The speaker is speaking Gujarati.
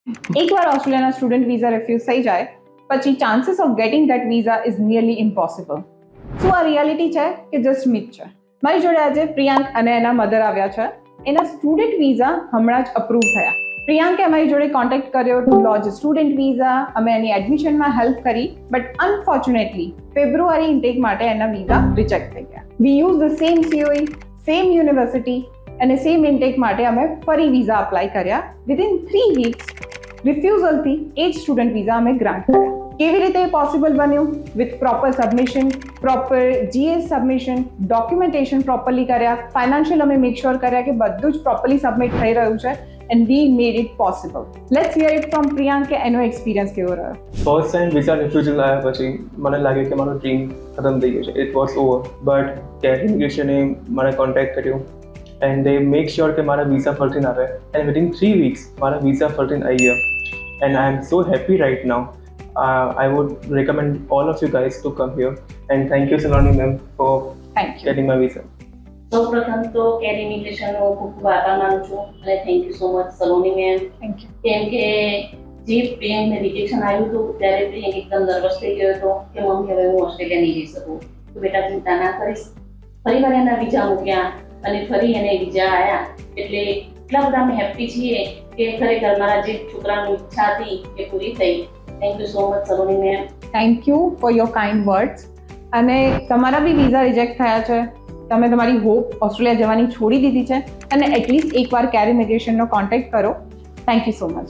એકવાર ઓસ્ટ્રેલિયાના સ્ટુડન્ટ વિઝા રિફ્યુઝ થઈ જાય પછી chances of gating that visa is nearly impossible. શું આ રિયાલિટી છે કે જસ્ટ મિથ છે? મારી જોડે આજે પ્રિયાંક અને એના મધર આવ્યા છે. એના સ્ટુડન્ટ વિઝા હમણાં જ અપ્રૂવ થયા. પ્રિયાંકે અમારી જોડે કોન્ટેક્ટ કર્યો ટુ લોજ સ્ટુડન્ટ વિઝા. અમે એની એડમિશનમાં હેલ્પ કરી, બટ અનફોર્ચ્યુનેટલી ફેબ્રુઆરી ઇન્ટેક માટે એના વિઝા રિજેક્ટ થઈ ગયા. We use the same COE, same university અને સેમ ઇન્ટેક માટે અમે ફરી વિઝા અપ્લાય કર્યા. વિધિન 3 વીક્સ રિફ્યુઝલથી એ જ સ્ટુડન્ટ વિઝા અમે ગ્રાન્ટ કર્યા. કેવી રીતે એ પોસિબલ બન્યું? With proper submission, proper GS submission, documentation properly કર્યા, ફાઇનાન્શિયલ અમે મેક શ્યોર કર્યા કે બધું જ પ્રોપરલી સબમિટ થઈ રહ્યું છે, and we made it possible. Let's here it from Priyank કે એનો એક્સપિરિયન્સ કેવો રહ્યો. ફર્સ્ટ ટાઈમ વિઝા રિફ્યુઝલ આવ્યા પછી મને લાગે કે મારો ડ્રીમ ખતમ થઈ ગયો છે. It was over. બટ કેર ઇમિગ્રેશને મને કોન્ટેક્ટ કર્યો એન્ડ દે મેક શ્યોર કે મારા વિઝા ફરતીને આવે, એન્ડ વિધિન 3 વીક્સ મારા વિઝા ફરતીને આવી ગયા. And I am so happy right now. I would recommend all of you guys to come here, and thank you Saloni ma'am for getting my visa. સૌપ્રથમ તો કેર ઇમિગ્રેશનનો ખૂબ ખૂબ આભાર માનું છું અને thank you so much Saloni ma'am. Thank you. કેમ કે જે પ્રિયંકને રિજેક્શન આવ્યું હતું ત્યારે પ્રિયંક એકદમ નર્વસ થઈ ગયો હતો કે મમ્મી હવે હું ઓસ્ટ્રેલિયા નહીં જઈ શકું. તો બેટા ચિંતા ના કરીશ. ફરીવાર એના વિઝા મૂક્યા અને ફરી એને વિઝા આવ્યા. એટલે એટલા બધા અમે હેપી છીએ કે ખરેખર મારા જે છોકરાની ઈચ્છા હતી એ પૂરી થઈ. Thank you so much Saloni ma'am. Thank you for your kind words. અને તમારા બી વિઝા રિજેક્ટ થયા છે. તમે તમારી હોપ ઓસ્ટ્રેલિયા જવાની છોડી દીધી છે અને એટલીસ્ટ એકવાર કેર ઇમિગ્રેશનનો કોન્ટેક્ટ કરો. Thank you so much.